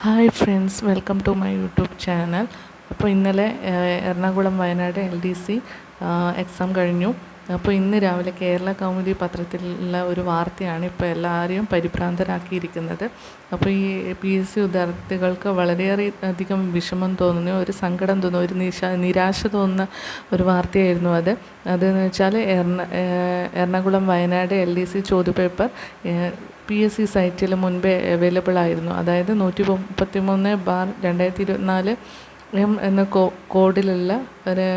Hi friends, welcome to my YouTube channel. അപ്പോൾ ഇന്നലെ Ernakulam Wayanad LDC exam കഴിഞ്ഞു. അപ്പോൾ ഇന്ന് രാവിലെ കേരള കൗമുദി പത്രത്തിലുള്ള ഒരു വാർത്തയാണ് ഇപ്പോൾ എല്ലാവരെയും പരിഭ്രാന്തരാക്കിയിരിക്കുന്നത്. അപ്പോൾ ഈ PSC വിദ്യാർത്ഥികൾക്ക് വളരെയേറെ അധികം വിഷമം തോന്നുന്നു, ഒരു സങ്കടം തോന്നുന്നു, ഒരു നിരാശ തോന്നുന്ന ഒരു വാർത്തയായിരുന്നു അതെന്ന് വെച്ചാൽ എറണാകുളം വയനാട് LDC ചോദ്യപേപ്പർ PSC സൈറ്റിൽ മുൻപേ അവൈലബിൾ ആയിരുന്നു. അതായത് 133/2024 എന്ന കോഡിലുള്ള ഒരു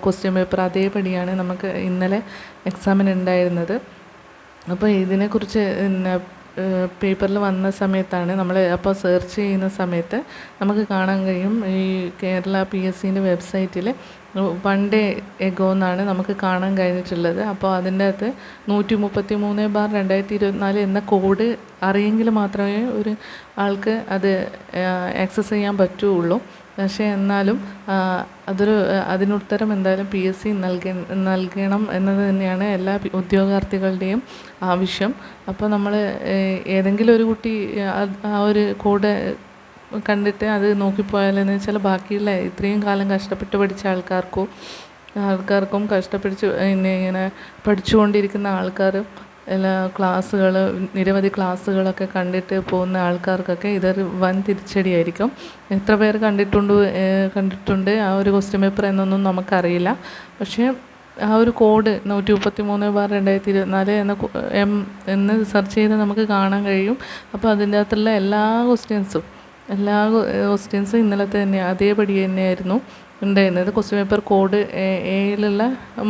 ക്വസ്റ്റ്യൻ പേപ്പർ അതേപടിയാണ് നമുക്ക് ഇന്നലെ എക്സാമിന് ഉണ്ടായിരുന്നത്. അപ്പോൾ ഇതിനെക്കുറിച്ച് പേപ്പറിൽ വന്ന സമയത്താണ് നമ്മൾ അപ്പോൾ സെർച്ച് ചെയ്യുന്ന സമയത്ത് നമുക്ക് കാണാൻ കഴിയും, ഈ കേരള PSCൻ്റെ വെബ്സൈറ്റിൽ 1 day ago എന്നാണ് നമുക്ക് കാണാൻ കഴിഞ്ഞിട്ടുള്ളത്. അപ്പോൾ അതിൻ്റെ അകത്ത് 133/2024 എന്ന കോഡ് അറിയെങ്കിൽ മാത്രമേ ഒരു ആൾക്ക് അത് ആക്സസ് ചെയ്യാൻ പറ്റുകയുള്ളൂ. പക്ഷേ എന്നാലും അതിനുത്തരം എന്തായാലും PSC നൽകണം എന്നത് തന്നെയാണ് എല്ലാ ഉദ്യോഗാർത്ഥികളുടെയും ആവശ്യം. അപ്പോൾ നമ്മൾ ഏതെങ്കിലും ഒരു കുട്ടി ആ ഒരു കോഡ് കണ്ടിട്ട് അത് നോക്കിപ്പോയാലെന്ന് വെച്ചാൽ ബാക്കിയുള്ള ഇത്രയും കാലം കഷ്ടപ്പെട്ട് പഠിച്ച ആൾക്കാർക്കും കഷ്ടപ്പെട്ട് ഇങ്ങനെ പഠിച്ചുകൊണ്ടിരിക്കുന്ന ആൾക്കാരും എല്ലാ നിരവധി ക്ലാസ്സുകളൊക്കെ കണ്ടിട്ട് പോകുന്ന ആൾക്കാർക്കൊക്കെ ഇതൊരു വൻ തിരിച്ചടിയായിരിക്കും. എത്ര പേർ കണ്ടിട്ടുണ്ട് ആ ഒരു ക്വസ്റ്റ്യൻ പേപ്പർ എന്നൊന്നും നമുക്കറിയില്ല. പക്ഷേ ആ ഒരു കോഡ് 133/2024 എന്ന് സെർച്ച് ചെയ്ത് നമുക്ക് കാണാൻ കഴിയും. അപ്പോൾ അതിൻ്റെ അകത്തുള്ള എല്ലാ ക്വസ്റ്റ്യൻസും ഇന്നലത്തെ തന്നെ അതേപടി തന്നെയായിരുന്നു ഉണ്ടായിരുന്നത്. ക്വസ്റ്റ്യൻ പേപ്പർ കോഡ് എയിലുള്ള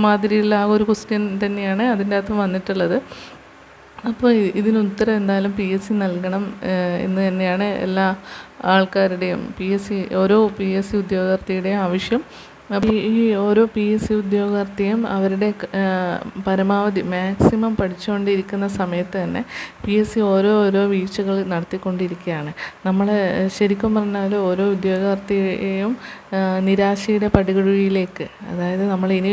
മാതിരിയുള്ള ആ ഒരു ക്വസ്റ്റ്യൻ തന്നെയാണ് അതിൻ്റെ അകത്ത് വന്നിട്ടുള്ളത്. അപ്പോൾ ഇതിനുത്തരം എന്തായാലും PSC നൽകണം എന്ന് തന്നെയാണ് എല്ലാ ആൾക്കാരുടെയും ഓരോ PSC ഉദ്യോഗാർത്ഥിയുടെയും ആവശ്യം. അപ്പോൾ ഈ ഓരോ PSC ഉദ്യോഗാർത്ഥിയും അവരുടെ പരമാവധി മാക്സിമം പഠിച്ചുകൊണ്ടിരിക്കുന്ന സമയത്ത് തന്നെ PSC ഓരോ വീഴ്ചകൾ നടത്തിക്കൊണ്ടിരിക്കുകയാണ്. നമ്മൾ ശരിക്കും പറഞ്ഞാൽ ഓരോ ഉദ്യോഗാർത്ഥിയെയും നിരാശയുടെ പടുകുഴിയിലേക്ക്, അതായത് നമ്മളിനി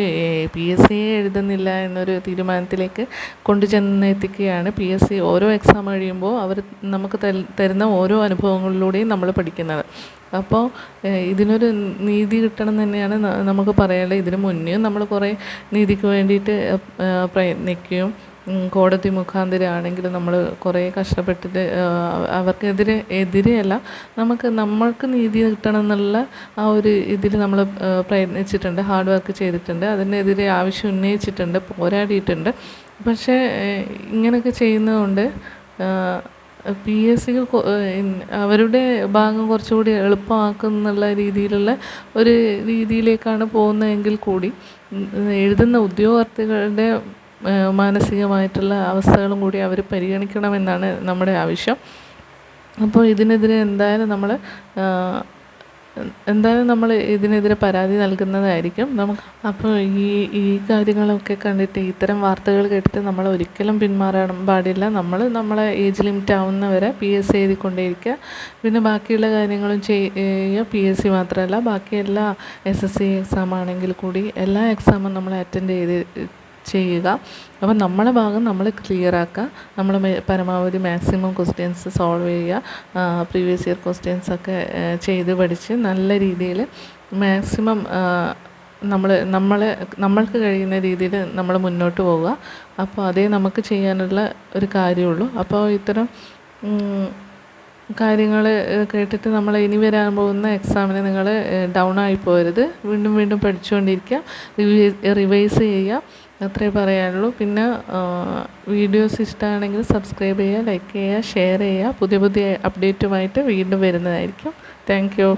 PSC എഴുതുന്നില്ല എന്നൊരു തീരുമാനത്തിലേക്ക് കൊണ്ടുചെന്നെത്തിക്കുകയാണ് PSC. ഓരോ എക്സാം കഴിയുമ്പോൾ അവർ നമുക്ക് തരുന്ന ഓരോ അനുഭവങ്ങളിലൂടെയും നമ്മൾ പഠിക്കുന്നത്. അപ്പോൾ ഇതിനൊരു നീതി കിട്ടണം തന്നെയാണ് നമുക്ക് പറയാനുള്ളത്. ഇതിനു മുന്നേ നമ്മൾ കുറേ നീതിക്ക് വേണ്ടിയിട്ട് പ്രയത്നിക്കുകയും കോടതി മുഖാന്തരമാണെങ്കിലും നമ്മൾ കുറേ കഷ്ടപ്പെട്ടിട്ട് എതിരെയല്ല, നമ്മൾക്ക് നീതി കിട്ടണം എന്നുള്ള ആ ഒരു ഇതിൽ നമ്മൾ പ്രയത്നിച്ചിട്ടുണ്ട്, ഹാർഡ് വർക്ക് ചെയ്തിട്ടുണ്ട്, അതിനെതിരെ ആവശ്യം ഉന്നയിച്ചിട്ടുണ്ട്, പോരാടിയിട്ടുണ്ട്. പക്ഷേ ഇങ്ങനെയൊക്കെ ചെയ്യുന്നതുകൊണ്ട് PSCക്ക് അവരുടെ ഭാഗം കുറച്ചുകൂടി എളുപ്പമാക്കുന്നുള്ള ഒരു രീതിയിലേക്കാണ് പോകുന്നതെങ്കിൽ കൂടി എഴുതുന്ന ഉദ്യോഗാർത്ഥികളുടെ മാനസികമായിട്ടുള്ള അവസ്ഥകളും കൂടി അവർ പരിഗണിക്കണമെന്നാണ് നമ്മുടെ ആവശ്യം. അപ്പോൾ ഇതിനെതിരെ എന്തായാലും നമ്മൾ ഇതിനെതിരെ പരാതി നൽകുന്നതായിരിക്കും. അപ്പോൾ ഈ കാര്യങ്ങളൊക്കെ കണ്ടിട്ട്, ഇത്തരം വാർത്തകൾ കേട്ടിട്ട് നമ്മൾ ഒരിക്കലും പിന്മാറാൻ പാടില്ല. നമ്മളെ ഏജ് ലിമിറ്റ് ആവുന്നവരെ PSC എഴുതിക്കൊണ്ടേയിരിക്കുക. പിന്നെ ബാക്കിയുള്ള കാര്യങ്ങളും ചെയ്യുക. PSC മാത്രമല്ല, ബാക്കി എല്ലാ SSC എക്സാം ആണെങ്കിൽ കൂടി എല്ലാ എക്സാമും നമ്മൾ അറ്റൻഡ് ചെയ്യുക. അപ്പോൾ നമ്മളെ ഭാഗം നമ്മൾ ക്ലിയർ ആക്കുക. നമ്മൾ പരമാവധി മാക്സിമം ക്വസ്റ്റ്യൻസ് സോൾവ് ചെയ്യുക. പ്രീവിയസ് ഇയർ ക്വസ്റ്റ്യൻസൊക്കെ ചെയ്ത് പഠിച്ച് നല്ല രീതിയിൽ മാക്സിമം നമ്മൾക്ക് കഴിയുന്ന രീതിയിൽ നമ്മൾ മുന്നോട്ട് പോവുക. അപ്പോൾ അതേ നമുക്ക് ചെയ്യാനുള്ള ഒരു കാര്യമുള്ളൂ. അപ്പോൾ ഇത്തരം കാര്യങ്ങൾ കേട്ടിട്ട് നമ്മൾ ഇനി വരാൻ പോകുന്ന എക്സാമിന് നിങ്ങൾ ഡൗൺ ആയി പോകരുത്. വീണ്ടും പഠിച്ചുകൊണ്ടിരിക്കുക, റിവൈസ് ചെയ്യുക, അത്രേ പറയാനുള്ളൂ. പിന്നെ വീഡിയോസ് ഇഷ്ടമാണെങ്കിൽ സബ്സ്ക്രൈബ് ചെയ്യുക, ലൈക്ക് ചെയ്യുക, ഷെയർ ചെയ്യുക. പുതിയ അപ്ഡേറ്റുമായിട്ട് വീണ്ടും വരുന്നതായിരിക്കും. Thank you.